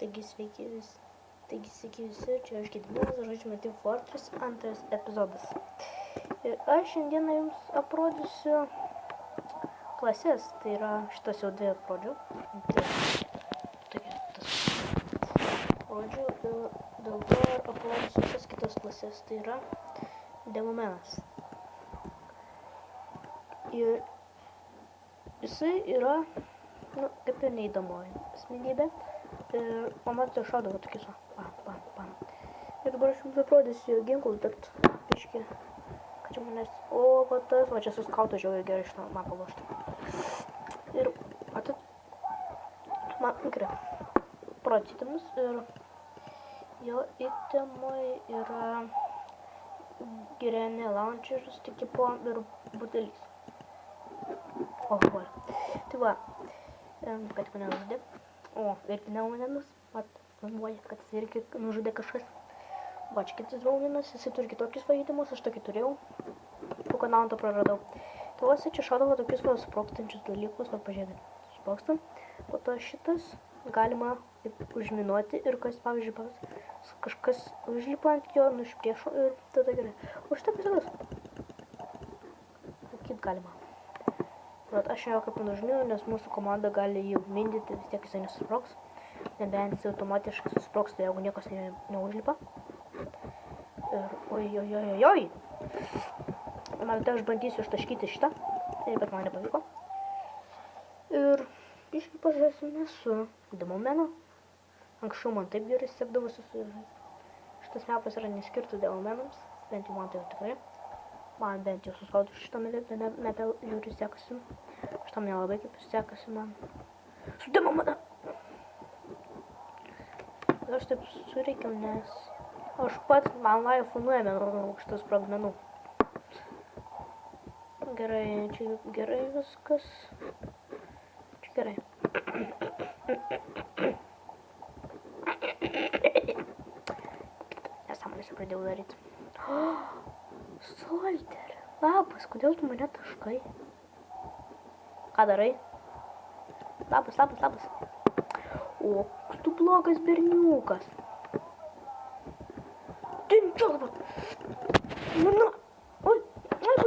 Taigi sveiki visi, čia aš Gediminas, žaidžiame Team Fortress 2 epizodas. Ir aš šiandieną jums aprodysiu klases, tai yra šitas jau 2 aprodžiau. Aprodžiau ir dėl to aprodysiu visas kitas klases, tai yra Demomenas. Ir jisai yra, kaip ir neįdomoji asmenybė. Ir pamatysiu šaudavo tokius, pam. Ir dabar aš jums aprodysiu ginklus, bet biški, kad čia manęs, va tas, va čia su skautu žiauriai gerai šitą man palošti. Ir matot, man gerai, protytimus ir jo itemai yra grenė launcheris, tik po ir butelys. Alkoholį. Tai va, kad mane nužudė. O, irgi Demomenas, filmuoja, kad jis irgi nužudė kažkas. Va, čia kitas Demomenas, jisai turi kitokius vaidinimus, aš tokį turėjau. Po kanalą praradau. Tai va, čia šaudavo tokius sprogstančius dalykus, va, pažiūrėkit, sprogstam. Po to šitas galima užminuoti ir kas, pavyzdžiui, kažkas užlipa ant jo, nušpriešo ir tada gerai. O šitą epizodas. Sakyt galima. Bet aš jo kaip nužminu, nes mūsų komanda gali jį mindyti, vis tiek jisai nesusprogs. Nebent jis automatiškai susprogs, tai jeigu niekas neužlipa. Ir oi. Man tai aš bandysiu ištaškyti šitą, bet man nepavyko. Ir biškai pažaisime su Demomenu. Anksčiau man taip gerai sekdavosi su šitas mepas yra neskirtų Demomenams, bent jau man tai tikrai. Man bent jau suskaudu šitą mepe žiūri sekasi. Šitam nelabai kaip sekasi man. Su Demomenu! Aš taip sureikiam, nes aš pats man live filmuojame nuo šitas sprogmenų. Gerai, čia gerai viskas. Čia gerai. Nesąmonės pradėjau daryti. Solter, labas, kodėl tu mane taškai? Ką darai? Labas. O, tu blogas berniukas. Tinčio dabar. Oi, dar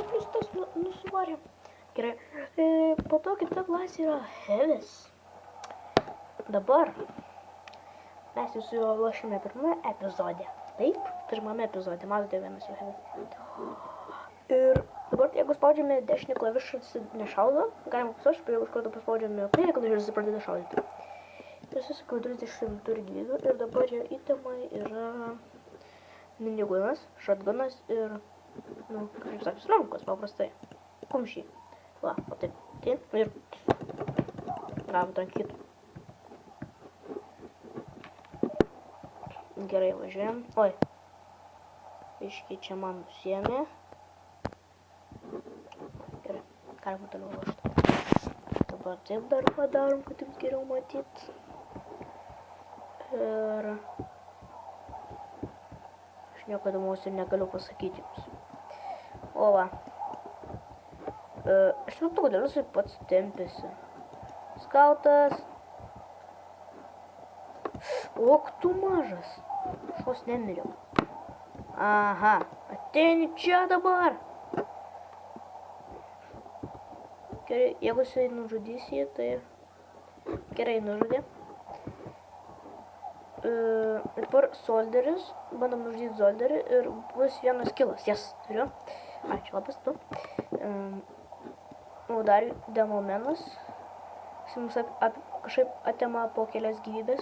plius tas nusivarė. Gerai, po to kita klasė yra Heavis. Dabar mes jau su juo lošime pirmame epizode. Taip, pirmame epizode, matote vienas jau Heavis. Ir dabar, jeigu spaudžiame dešinį klavišą, jis nešaudo. Galima aš iš karto paspaudžiame kairę klavišą, jis pradeda šaudyti. Ir susikau 30 turi gyvybių. Ir dabar jo itemai yra minigunas, shotgunas ir, kaip sakys, rankos paprastai. Kumščiai. Va, o taip. Ir gavom trankytų. Gerai, važiuojam. Oi. Iškiai čia man nusiėmė. Gerai, galima toliau lošti. Dabar taip dar padarom, kad jums geriau matyt. Ir aš nieko įdomaus ir negaliu pasakyti jums. O va. Aš matau, kodėl jisai pats tempėsi. Skautas. Ok, tu mažas. Šos nemiriau. Aha, ateini čia dabar. Gerai, jeigu jisai nužudys jį, tai gerai nužudė. Dabar Solderis, bandom nužudyti Solderį ir bus vienas kilas. Jas, turiu. Ačiū, labas tu. O dar Demomenas. Jis mums kažkaip atema po kelias gyvybės.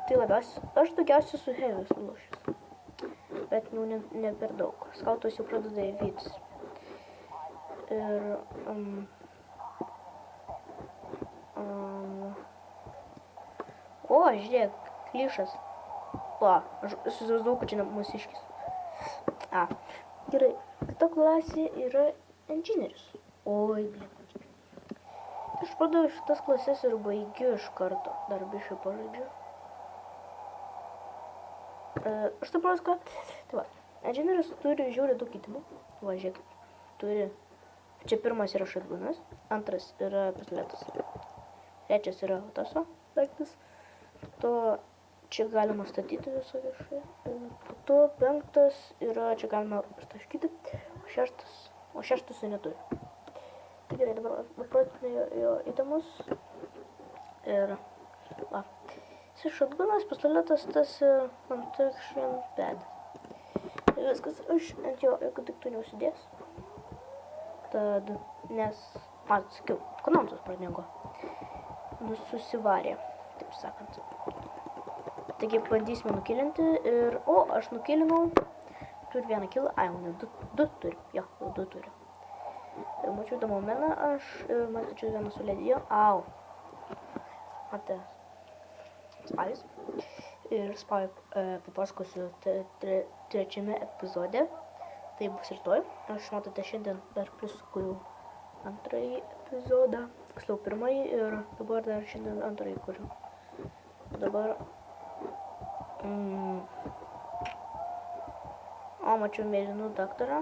Tai labiausiai, aš daugiausiai su Heavis lošęs. Bet, ne per daug. Skautas jau pradeda įvytis. Ir, o, žiūrėk, klišas. Va, aš susivaizduoju, kad čia mūsiškis. Gerai, kita klasė yra inžinierius. Oi, blėk. Aš pradėjau šitas klases ir baigiu iš karto. Dar biškai pažaidžiu. Aš taip praskau, tai va, inžinierius turi žiūri daug itemų. Va, žiūrėk, turi. Čia pirmas yra shotgunas, antras yra pistoletas. Trečias yra tas daiktas. To čia galima statyti visą viešai. Po to 5 yra, čia galima ištaškyti. O šeštas neturi. Tai gerai, dabar papratinė jo įdomus. Ir, va. Jis šotgunas, pistoletas, tas protection pad. Ir viskas, aš ant jo, jeigu tik tu neusidės. Tad, nes, sakiau, ekonomijos pradingo. Susivarė, taip sakant. Taigi, bandysime nukilinti ir, aš nukilinau. Turiu vieną kilą, ne, du turiu, jo, jau 2 turiu. Ir mačiau tą momeną, aš mačiau vieną sulėdėjo, Matė, spalis. Ir spalį papasakosiu trečiame epizode. Tai bus rytoj. Aš matote šiandien dar plius kuriu antrąjį epizodą. Tiksliau pirmąjį ir dabar dar šiandien antrąjį kuriu. Dabar... mačiau mėlynų daktarą.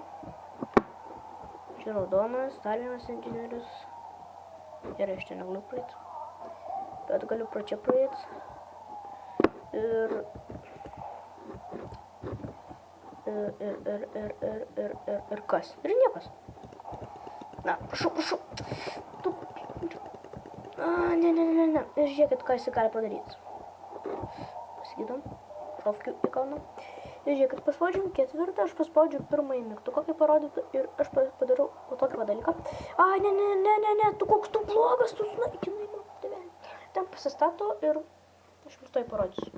Čia raudonas, dar vienas inžinierius. Gerai, aš čia negaliu praeiti. Bet galiu pro čia praeiti. Ir kas? Ir niekas. Na, prašau. Ne. Ir žiūrėkit, ką jis gali padaryti. Pasigydom. Šovkiu į kalną. Ir žiūrėkit, paspaudžiam 4, aš paspaudžiu pirmąjį mygtuką, kaip parodytų, ir aš padariau tokį dalyką. Ne, tu koks tu blogas, tu sunaikinai man tave. Ten pasistato ir aš jums tai parodysiu.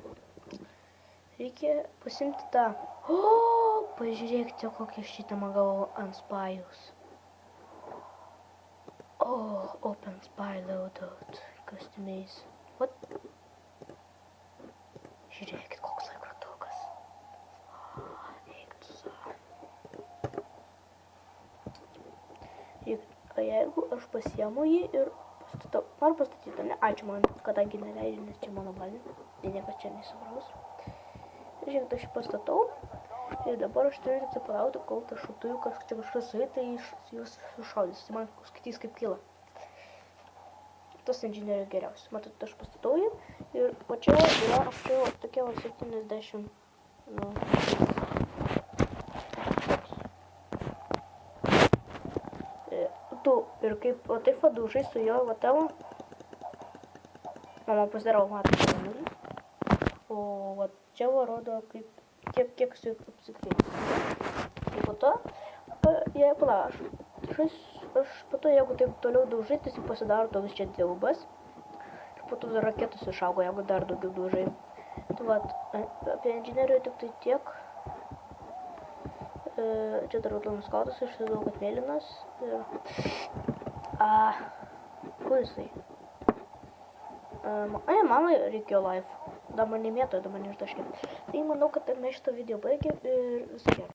Reikia pasimti tą. Pažiūrėkite, kokią šitą gavau ant spajus. Open spy loadout. Customize. What? Žiūrėkit, koks laikrotukas. Eiktų savo. Jeigu aš pasiemu jį ir pastatau. Noriu pastatyti, ne? Čia man, kadangi neleidžiu, nes čia mano bazė. Tai niekas čia nesupraus. Žiūrėkit, aš jį pastatau. Ir dabar aš turiu tik palaukti, kol tas šautuviukas čia kažkas suėj, tai jūs sušaudys. Tai man skaitys kaip kyla. Tas inžinierius geriausias. Matot, aš pastatau jį. Ir o čia yra tokia 70. Ir kaip taip vadaužai su jo tavo. Mama pasidarau matą. O čia rodo kaip kiek su apsikvėti. Ir po to, aš po to, jeigu taip toliau daužai, tai pasidaro toks čia dvigubas. Ir po to raketos išaugo, jeigu dar daugiau daužai. Tai apie inžinierių tik tai tiek. Čia dar raudonas kautas, aš įsidau, kad mėlynas. Kur jisai? Man reikėjo live. Dar man nemėtojo, dar man ištaškė. Tai manau, kad mes šitą video baigėm ir visą gerą.